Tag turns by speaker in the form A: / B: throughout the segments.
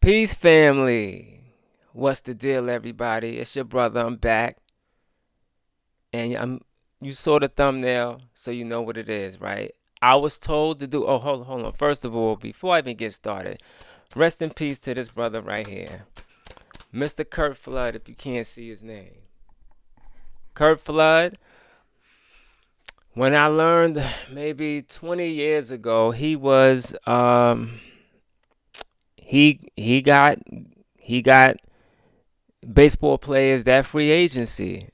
A: Peace, family. What's the deal, everybody? It's your brother. I'm back, and you saw the thumbnail, so you know what it is, right? I was told to do. Oh, hold on. First of all, before I even get started, rest in peace to this brother right here, Mr. Kurt Flood. If you can't see his name, Kurt Flood. When I learned maybe 20 years ago, he was he got baseball players that free agency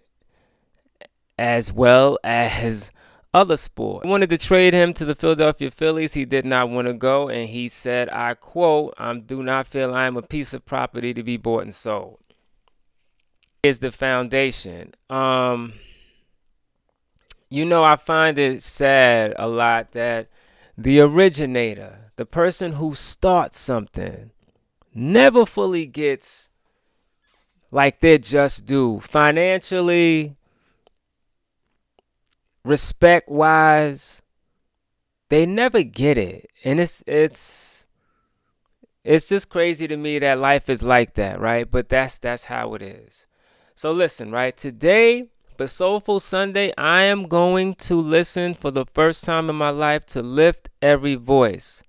A: as well as other sports. I wanted to trade him to the Philadelphia Phillies. He did not want to go, and he said, I quote, I do not feel I am a piece of property to be bought and sold. Is the foundation. I find it sad a lot that the originator, the person who starts something, never fully gets like their just due. Financially, respect-wise, they never get it. And it's just crazy to me that life is like that, right? But that's how it is. So listen, right? Today, for Soulful Sunday, I am going to listen for the first time in my life to Lift Every Voice.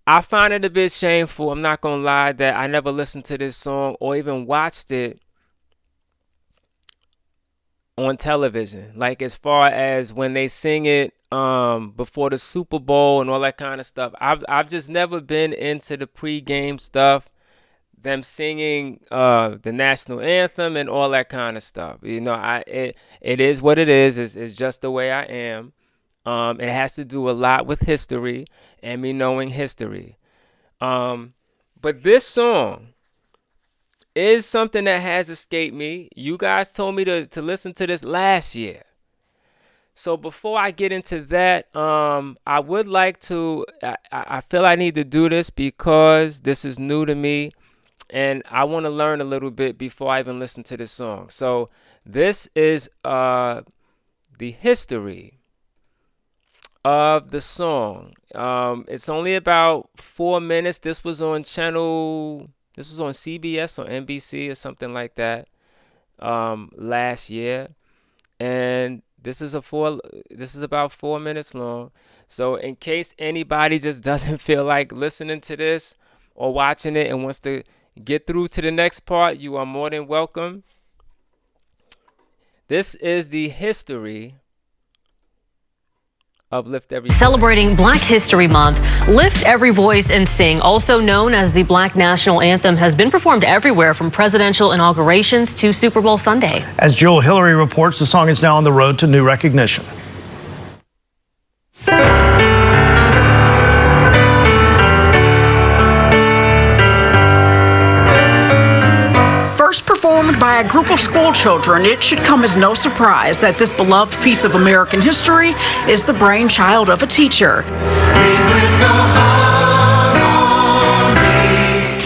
A: I find it a bit shameful, I'm not going to lie, that I never listened to this song or even watched it on television. Like as far as when they sing it before the Super Bowl and all that kind of stuff. I've just never been into the pregame stuff, them singing the national anthem and all that kind of stuff. It is what it is. It's just the way I am. It has to do a lot with history and me knowing history. But this song is something that has escaped me. You guys told me to listen to this last year. So before I get into that, I would like to, I feel I need to do this because this is new to me and I want to learn a little bit before I even listen to this song. So this is the history of the song. It's only about 4 minutes. This was on CBS or NBC or something like that last year, and this is about 4 minutes long. So in case anybody just doesn't feel like listening to this or watching it and wants to get through to the next part, you are more than welcome. This is the history of Lift Every Voice.
B: Celebrating Black History Month, Lift Every Voice and Sing, also known as the Black National Anthem, has been performed everywhere from presidential inaugurations to Super Bowl Sunday.
C: As Joel Hillary reports, the song is now on the road to new recognition.
D: Performed by a group of school children, it should come as no surprise that this beloved piece of American history is the brainchild of a teacher.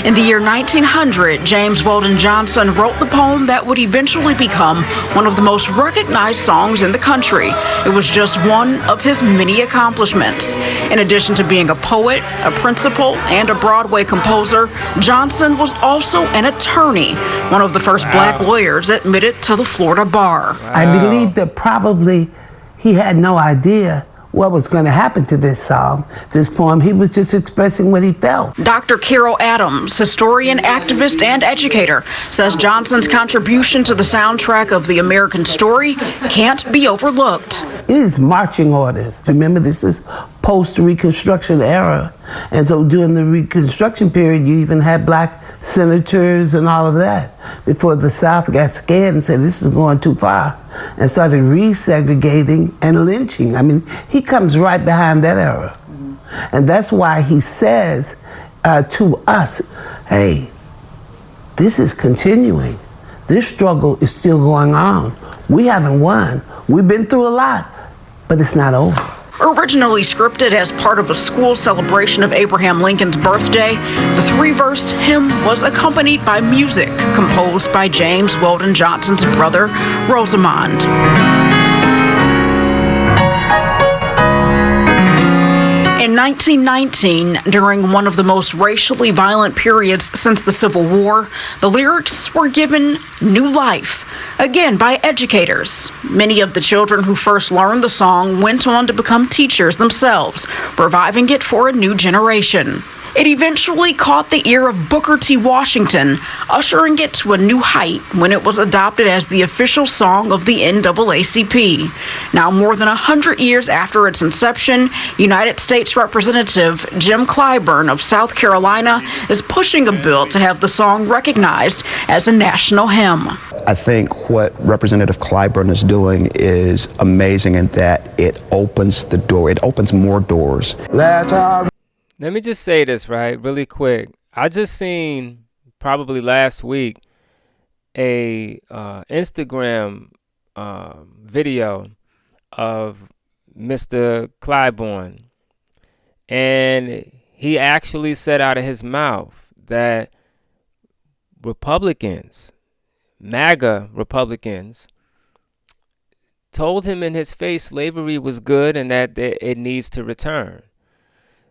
D: In the year 1900, James Weldon Johnson wrote the poem that would eventually become one of the most recognized songs in the country. It was just one of his many accomplishments. In addition to being a poet, a principal, and a Broadway composer, Johnson was also an attorney, one of the first Black lawyers admitted to the Florida bar.
E: I believe that probably he had no idea what was going to happen to this song, this poem. He was just expressing what he felt.
D: Dr. Carol Adams, historian, activist, and educator, says Johnson's contribution to the soundtrack of the American story can't be overlooked.
E: It is marching orders. Remember, this is post-Reconstruction era. And so during the Reconstruction period, you even had Black senators and all of that before the South got scared and said, this is going too far, and started resegregating and lynching. I mean, he comes right behind that era. And that's why he says to us, hey, this is continuing. This struggle is still going on. We haven't won. We've been through a lot, but it's not over.
D: Originally scripted as part of a school celebration of Abraham Lincoln's birthday, the three-verse hymn was accompanied by music composed by James Weldon Johnson's brother, Rosamond. In 1919, during one of the most racially violent periods since the Civil War, the lyrics were given new life, again by educators. Many of the children who first learned the song went on to become teachers themselves, reviving it for a new generation. It eventually caught the ear of Booker T. Washington, ushering it to a new height when it was adopted as the official song of the NAACP. Now, more than 100 years after its inception, United States Representative Jim Clyburn of South Carolina is pushing a bill to have the song recognized as a national hymn.
F: I think what Representative Clyburn is doing is amazing in that it opens the door. It opens more doors.
A: Let me just say this, right, really quick. I just seen probably last week a Instagram video of Mr. Clyburn, and he actually said out of his mouth that Republicans, MAGA Republicans, told him in his face slavery was good and that it needs to return.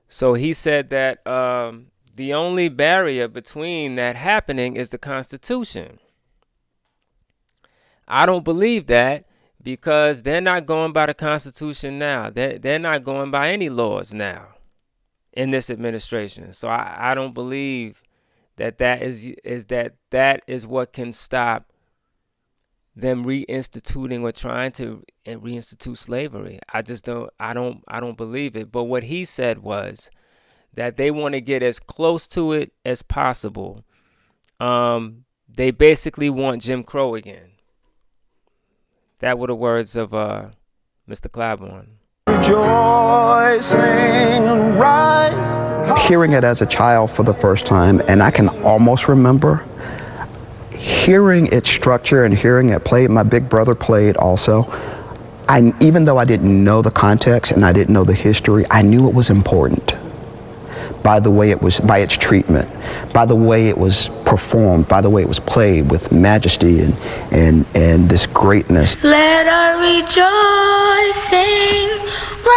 A: So he said that the only barrier between that happening is the Constitution. I don't believe that because they're not going by the Constitution now. They're not going by any laws now in this administration. So I don't believe that that is what can stop them reinstituting or trying to reinstitute slavery. I don't believe it. But what he said was that they want to get as close to it as possible. They basically want Jim Crow again. That were the words of Mr. Clyburn.
F: Rejoicing, rise. Hearing it as a child for the first time, and I can almost remember hearing its structure and hearing it played. My big brother played also. Even though I didn't know the context and I didn't know the history, I knew it was important by the way it was, by its treatment, by the way it was performed, by the way it was played with majesty and this greatness.
G: Let our rejoicing rise.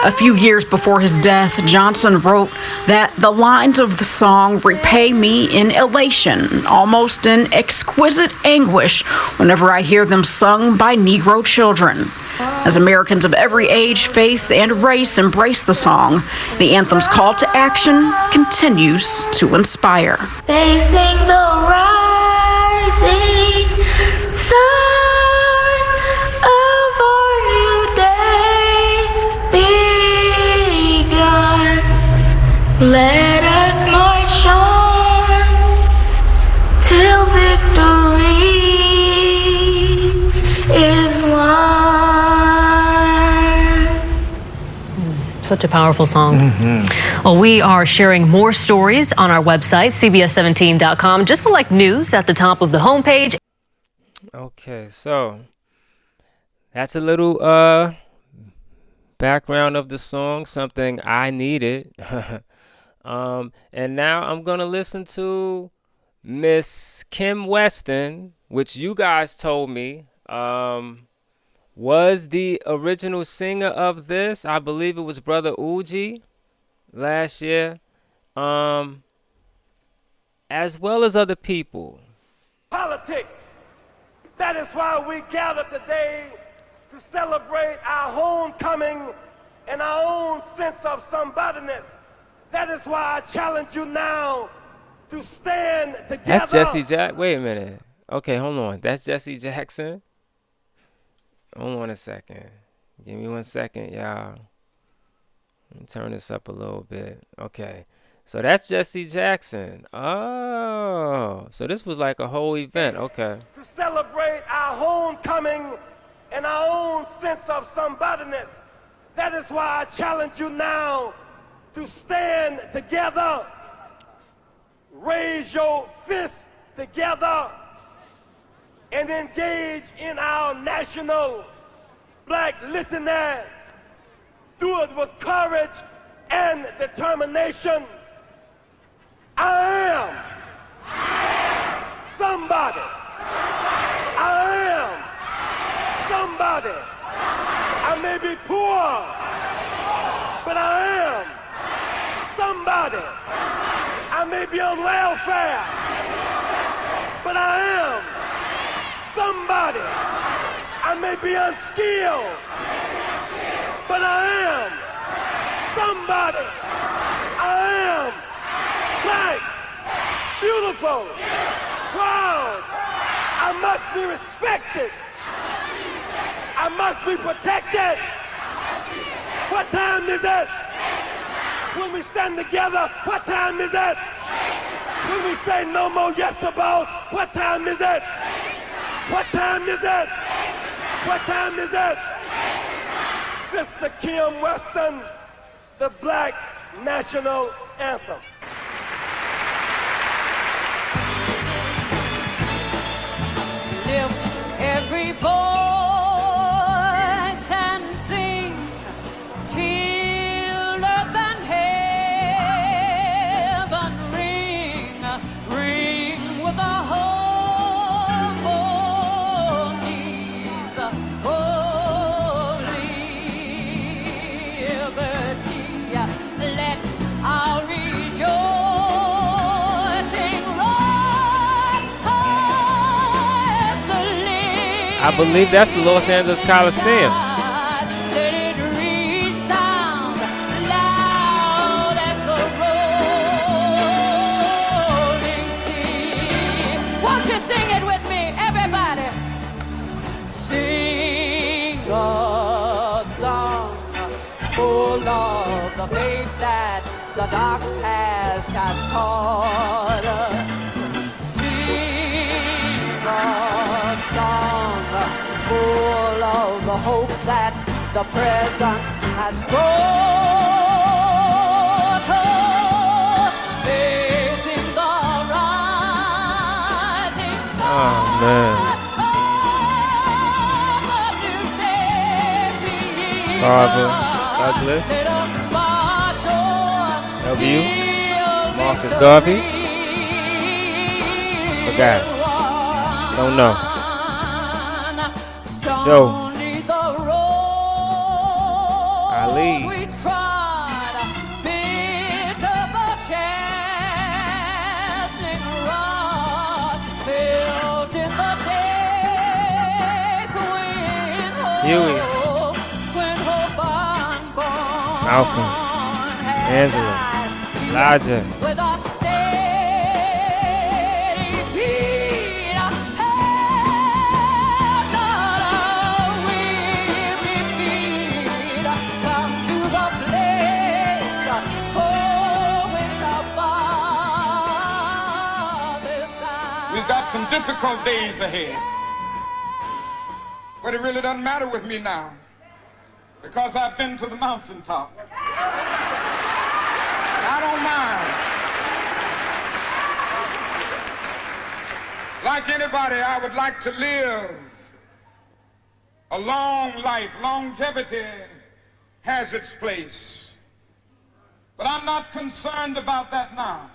D: A few years before his death, Johnson wrote that the lines of the song repay me in elation, almost in exquisite anguish, whenever I hear them sung by Negro children. As Americans of every age, faith, and race embrace the song, the anthem's call to action continues to inspire.
G: Facing the rising sun of our new day begun. Let us march on till victory is won.
B: Such a powerful song. Well, we are sharing more stories on our website, cbs17.com. Just select news at the top of the homepage.
A: Okay, so that's a little background of the song, something I needed. And now I'm gonna listen to Miss Kim Weston, which you guys told me was the original singer of this. I believe it was Brother Uji last year, as well as other people.
H: Politics. That is why we gather today to celebrate our homecoming and our own sense of somebodyness. That is why I challenge you now to stand together.
A: That's Jesse Jack. Wait a minute. Okay, hold on. That's Jesse Jackson. Hold on a second. Give me 1 second, y'all. Let me turn this up a little bit. Okay. So that's Jesse Jackson. Oh. So this was like a whole event. Okay.
H: To celebrate our homecoming and our own sense of somebodyness. That is why I challenge you now to stand together. Raise your fist together and engage in our national Black litany. Do it with courage and determination. I am somebody. I am somebody. I may be poor, but I am somebody. I may be on welfare, but I am somebody. I may be unskilled, but I am somebody. I am black, beautiful, proud. I must be respected. I must be protected. What time is it? When we stand together, what time is it? When we say no more yesterballs, what time is it? What time is it? What time is it? Sister Kim Weston, the Black National Anthem.
I: Lift every voice and sing till earth and heaven ring, ring with the harmonies of liberty. Let our rejoicing rise high as the
A: I believe that's the Los Angeles Coliseum.
I: let it resound loud as the rolling sea. Won't you sing it with me, everybody? Sing a song full of the faith that the dark past has taught us. Sing a song full of the hope that the present has brought us. Facing the rising sun.
A: Oh, man.
I: of a new day being
A: Carver,
I: done.
A: Douglas,
I: Let us march on
A: W,
I: till
A: Marcus Garvey.
I: victory
A: Forgot it.
I: is won.
A: Don't know.
I: Stony
A: Joe.
I: the road
A: Ali.
I: we trod, bitter the chastening rod, built in the days
A: Huey.
I: when hope unborn
A: Malcolm.
I: had
A: Angela.
I: died.
A: Elijah.
I: With our steady beat, have not a weary feet come to the place, which our fathers died.
J: We've got some difficult days ahead. But it really doesn't matter with me now because I've been to the mountaintop. I don't mind. Like anybody, I would like to live a long life. Longevity has its place. But I'm not concerned about that now.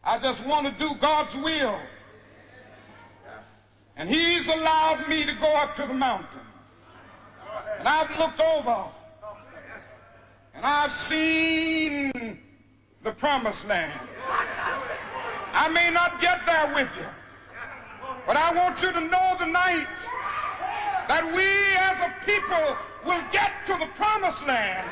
J: I just want to do God's will. And He's allowed me to go up to the mountain. And I've looked over and I've seen the promised land. I may not get there with you, but I want you to know tonight that we as a people will get to the promised land.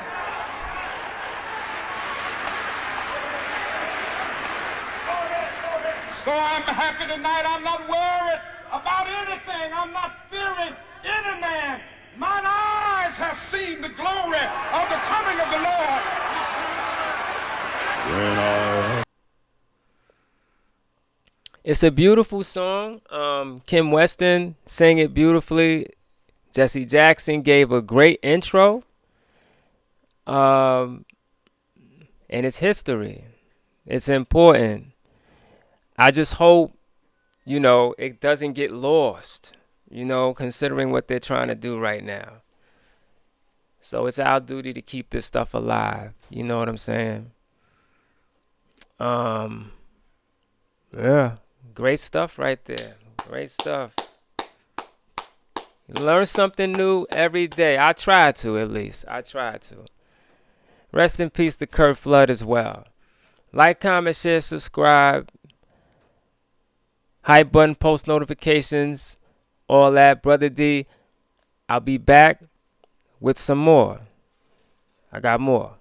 J: So I'm happy tonight. I'm not worried about anything. I'm not fearing any man. Mine eyes have seen the glory of the coming of the Lord.
A: It's a beautiful song. Kim Weston sang it beautifully. Jesse Jackson gave a great intro. And it's history. It's important. I just hope, it doesn't get lost, considering what they're trying to do right now. So it's our duty to keep this stuff alive. You know what I'm saying? Yeah, great stuff right there. Great stuff. You learn something new every day. I try to, at least. I try to. Rest in peace to Kurt Flood as well. Like, comment, share, subscribe. Hype button, post notifications, all that. Brother D, I'll be back with some more. I got more.